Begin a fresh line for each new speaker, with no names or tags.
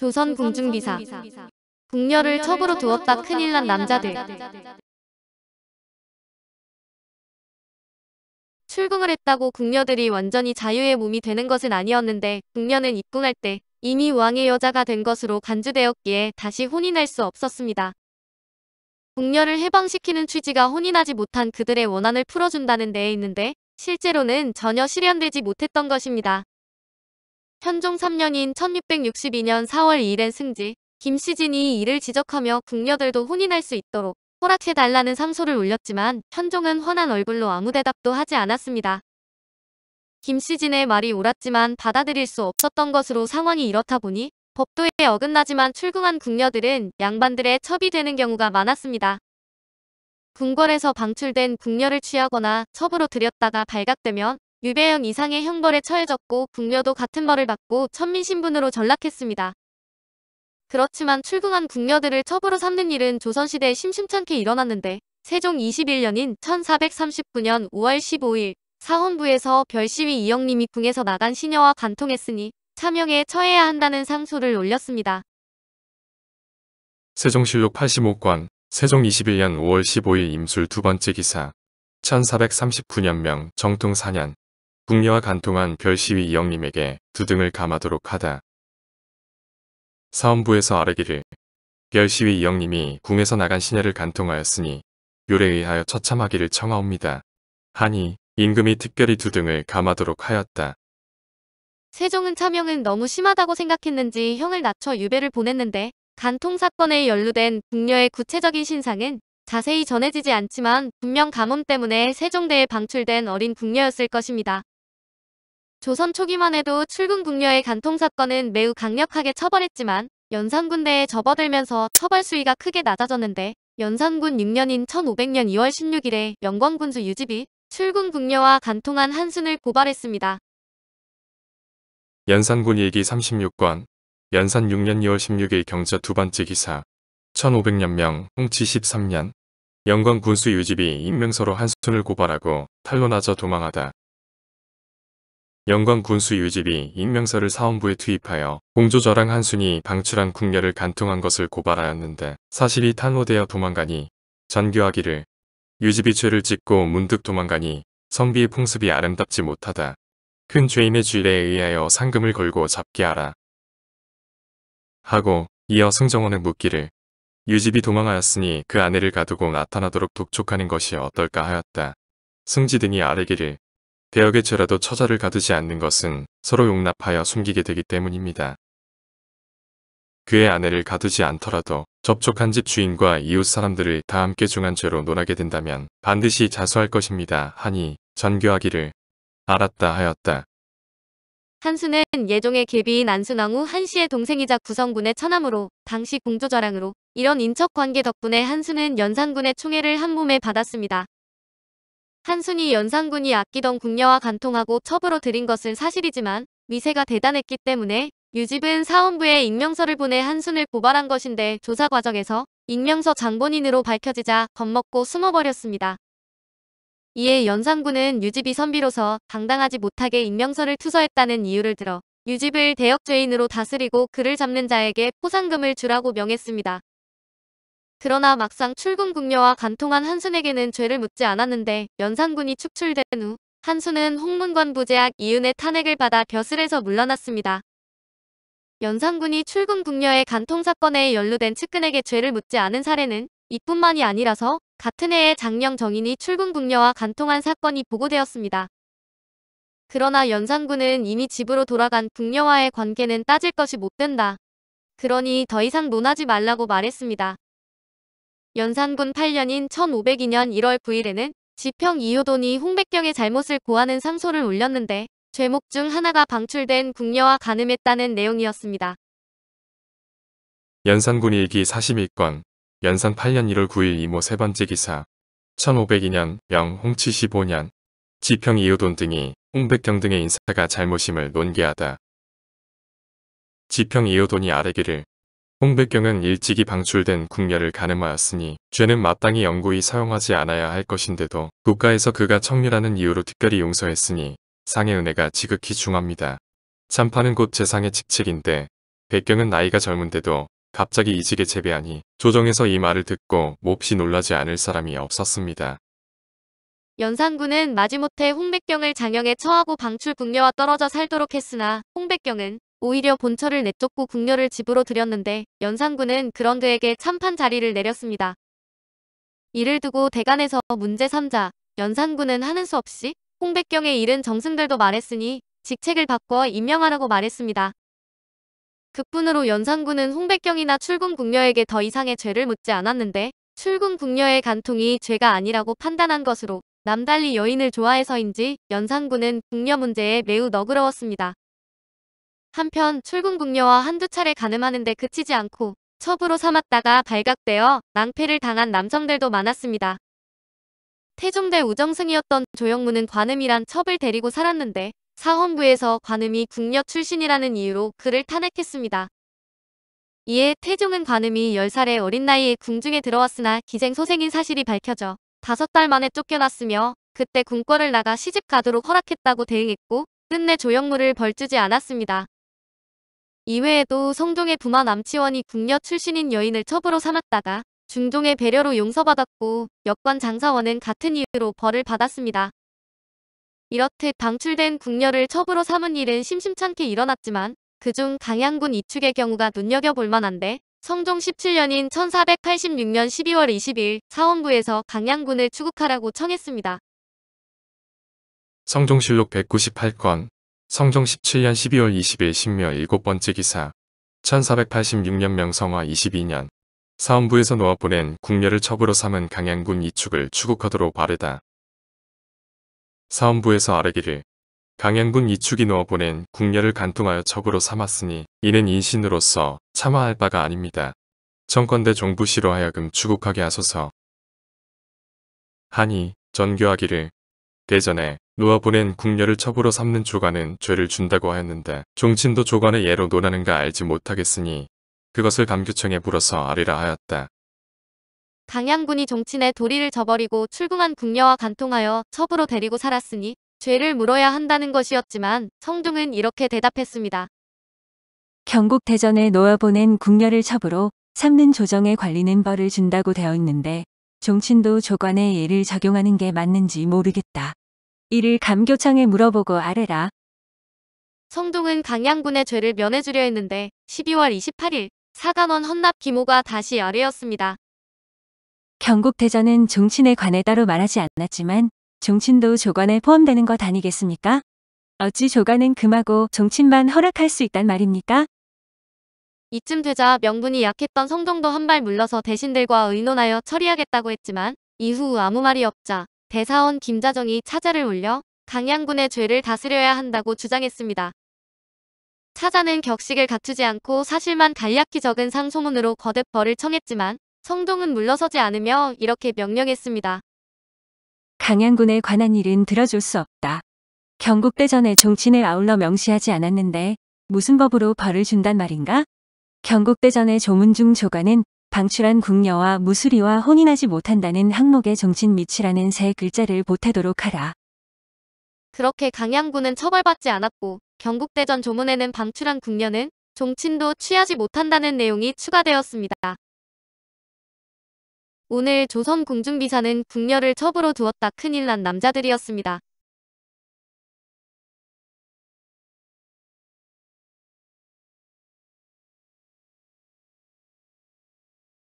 조선 궁중비사. 궁녀를 첩으로 두었다 큰일 난 남자들. 출궁을 했다고 궁녀들이 완전히 자유의 몸이 되는 것은 아니었는데 궁녀는 입궁할 때 이미 왕의 여자가 된 것으로 간주되었기에 다시 혼인할 수 없었습니다. 궁녀를 해방시키는 취지가 혼인하지 못한 그들의 원한을 풀어준다는 데에 있는데 실제로는 전혀 실현되지 못했던 것입니다. 현종 3년인 1662년 4월 2일엔 승지, 김시진이 이를 지적하며 궁녀들도 혼인할 수 있도록 허락해달라는 상소를 올렸지만 현종은 환한 얼굴로 아무 대답도 하지 않았습니다. 김시진의 말이 옳았지만 받아들일 수 없었던 것으로 상황이 이렇다 보니 법도에 어긋나지만 출궁한 궁녀들은 양반들의 첩이 되는 경우가 많았습니다. 궁궐에서 방출된 궁녀를 취하거나 첩으로 들였다가 발각되면 유배형 이상의 형벌에 처해졌고 궁녀도 같은 벌을 받고 천민신분으로 전락했습니다. 그렇지만 출궁한 궁녀들을 첩으로 삼는 일은 조선시대에 심심찮게 일어났는데 세종 21년인 1439년 5월 15일 사헌부에서 별시위 이영림이 궁에서 나간 시녀와 간통했으니 차명에 처해야 한다는 상소를 올렸습니다.
세종실록 85권 세종 21년 5월 15일 임술 두 번째 기사 1439년명 정통 4년 궁녀와 간통한 별시위 이영림에게 두 등을 감하도록 하다. 사헌부에서 아뢰기를 별시위 이영림이 궁에서 나간 시녀를 간통하였으니 율에 의하여 처참하기를 청하옵니다. 하니 임금이 특별히 두 등을 감하도록 하였다.
세종은 차명은 너무 심하다고 생각했는지 형을 낮춰 유배를 보냈는데 간통 사건에 연루된 궁녀의 구체적인 신상은 자세히 전해지지 않지만 분명 가뭄 때문에 세종대에 방출된 어린 궁녀였을 것입니다. 조선 초기만 해도 출궁 궁녀의 간통 사건은 매우 강력하게 처벌했지만 연산군대에 접어들면서 처벌 수위가 크게 낮아졌는데 연산군 6년인 1500년 2월 16일에 영광군수 유집이 출궁 궁녀와 간통한 한순을 고발했습니다.
연산군 일기 36권 연산 6년 2월 16일 경자 두 번째 기사 1500년명 홍치 13년 영광군수 유집이 익명서로 한순을 고발하고 탄로나져 도망하다. 영광군수 유집이 익명서를 사헌부에 투입하여 공조저랑 한순이 방출한 궁녀를 간통한 것을 고발하였는데 사실이 탄로되어 도망가니 전교하기를 유집이 죄를 짓고 문득 도망가니 성비의 풍습이 아름답지 못하다. 큰 죄인의 죄례에 의하여 상금을 걸고 잡게 하라. 하고 이어 승정원에 묻기를 유집이 도망하였으니 그 아내를 가두고 나타나도록 독촉하는 것이 어떨까 하였다. 승지 등이 아뢰기를 대역의 죄라도 처자를 가두지 않는 것은 서로 용납하여 숨기게 되기 때문입니다. 그의 아내를 가두지 않더라도 접촉한 집 주인과 이웃 사람들을 다 함께 중한 죄로 논하게 된다면 반드시 자수할 것입니다. 하니 전교하기를 알았다 하였다.
한순은 예종의 계비인 안순왕후 한씨의 동생이자 구성군의 처남으로 당시 공조자랑으로 이런 인척관계 덕분에 한순은 연산군의 총애를 한 몸에 받았습니다. 한순이 연산군이 아끼던 궁녀와 간통하고 첩으로 들인 것은 사실이지만 위세가 대단했기 때문에 유집은 사헌부에 익명서를 보내 한순을 고발한 것인데 조사 과정에서 익명서 장본인으로 밝혀지자 겁먹고 숨어버렸습니다. 이에 연산군은 유집이 선비로서 당당하지 못하게 익명서를 투서했다는 이유를 들어 유집을 대역죄인으로 다스리고 그를 잡는 자에게 포상금을 주라고 명했습니다. 그러나 막상 출궁 궁녀와 간통한 한순에게는 죄를 묻지 않았는데 연산군이 축출된 후 한순은 홍문관 부제학 이윤의 탄핵을 받아 벼슬에서 물러났습니다. 연산군이 출궁 궁녀의 간통 사건에 연루된 측근에게 죄를 묻지 않은 사례는 이뿐만이 아니라서 같은 해에 장령 정인이 출궁 궁녀와 간통한 사건이 보고되었습니다. 그러나 연산군은 이미 집으로 돌아간 궁녀와의 관계는 따질 것이 못 된다. 그러니 더 이상 논하지 말라고 말했습니다. 연산군 8년인 1502년 1월 9일에는 지평 이효돈이 홍백경의 잘못을 고하는 상소를 올렸는데 죄목 중 하나가 방출된 궁녀와 간음했다는 내용이었습니다.
연산군 일기 41권 연산 8년 1월 9일 이모 세 번째 기사 1502년 명 홍치 15년 지평 이효돈 등이 홍백경 등의 인사가 잘못임을 논계하다. 지평 이효돈이 아뢰기를 홍백경은 일찍이 방출된 궁녀를 간음하였으니 죄는 마땅히 영구히 사용하지 않아야 할 것인데도 국가에서 그가 청류라는 이유로 특별히 용서했으니 상의 은혜가 지극히 중합니다. 참판은 곧 재상의 직책인데 백경은 나이가 젊은데도 갑자기 이직에 제배하니 조정에서 이 말을 듣고 몹시 놀라지 않을 사람이 없었습니다.
연산군은 마지못해 홍백경을 장영에 처하고 방출 궁녀와 떨어져 살도록 했으나 홍백경은 오히려 본처를 내쫓고 궁녀를 집으로 들였는데 연산군은 그런 그에게 참판 자리를 내렸습니다. 이를 두고 대간에서 문제 3자 연산군은 하는 수 없이 홍백경의 일은 정승들도 말했으니 직책을 바꿔 임명하라고 말했습니다. 그뿐으로 연산군은 홍백경이나 출궁 궁녀에게 더 이상의 죄를 묻지 않았는데 출궁 궁녀의 간통이 죄가 아니라고 판단한 것으로 남달리 여인을 좋아해서인지 연산군은 궁녀 문제에 매우 너그러웠습니다. 한편 출궁 궁녀와 한두 차례 간음하는데 그치지 않고 첩으로 삼았다가 발각되어 낭패를 당한 남성들도 많았습니다. 태종대 우정승이었던 조영무는 관음이란 첩을 데리고 살았는데 사헌부에서 관음이 궁녀 출신이라는 이유로 그를 탄핵했습니다. 이에 태종은 관음이 10살의 어린 나이에 궁중에 들어왔으나 기생소생인 사실이 밝혀져 5달 만에 쫓겨났으며 그때 궁궐을 나가 시집 가도록 허락했다고 대응했고 끝내 조영무를 벌주지 않았습니다. 이외에도 성종의 부마 남치원이 궁녀 출신인 여인을 첩으로 삼았다가 중종의 배려로 용서받았고 역관 장사원은 같은 이유로 벌을 받았습니다. 이렇듯 방출된 궁녀를 첩으로 삼은 일은 심심찮게 일어났지만 그중 강양군 이축의 경우가 눈여겨볼 만한데 성종 17년인 1486년 12월 20일 사헌부에서 강양군을 추국하라고 청했습니다.
성종실록 198권 성종 17년 12월 20일 신묘 7번째 기사 1486년 명성화 22년 사헌부에서 놓아보낸 궁녀를 첩으로 삼은 강양군 이축을 추국하도록 바르다. 사헌부에서 아뢰기를 강양군 이축이 놓아보낸 궁녀를 간통하여 첩으로 삼았으니 이는 인신으로서 참아할 바가 아닙니다. 청건대 종부시로 하여금 추국하게 하소서. 하니 전교하기를 대전에 놓아보낸 궁녀를 첩으로 삼는 조관은 죄를 준다고 하였는데 종친도 조관의 예로 논하는가 알지 못하겠으니 그것을 감규청에 물어서 아뢰라 하였다.
강양군이 종친의 도리를 저버리고 출궁한 궁녀와 간통하여 첩으로 데리고 살았으니 죄를 물어야 한다는 것이었지만 성종은 이렇게 대답했습니다.
경국 대전에 놓아보낸 궁녀를 첩으로 삼는 조정의 관리는 벌을 준다고 되어 있는데 종친도 조관의 예를 적용하는 게 맞는지 모르겠다. 이를 감교청에 물어보고 아뢰라.
성종은 강양군의 죄를 면해주려 했는데 12월 28일 사간원 헌납 기모가 다시 아뢰었습니다.
경국 대전은 종친에 관해 따로 말하지 않았지만 종친도 조관에 포함되는 것 아니겠습니까? 어찌 조관은 금하고 종친만 허락할 수 있단 말입니까?
이쯤 되자 명분이 약했던 성종도 한 발 물러서 대신들과 의논하여 처리하겠다고 했지만 이후 아무 말이 없자 대사원 김자정이 차자를 올려 강양군의 죄를 다스려야 한다고 주장했습니다. 차자는 격식을 갖추지 않고 사실만 간략히 적은 상소문으로 거듭 벌을 청했지만 성종은 물러서지 않으며 이렇게 명령했습니다.
강양군에 관한 일은 들어줄 수 없다. 경국대전에 종친을 아울러 명시하지 않았는데 무슨 법으로 벌을 준단 말인가? 경국대전의 조문중 조관은 방출한 궁녀와 무수리와 혼인하지 못한다는 항목의 종친 미치라는 세 글자를 보태도록 하라.
그렇게 강양군은 처벌받지 않았고 경국대전 조문에는 방출한 궁녀는 종친도 취하지 못한다는 내용이 추가되었습니다. 오늘 조선 궁중비사는 궁녀를 첩으로 두었다 큰일 난 남자들이었습니다.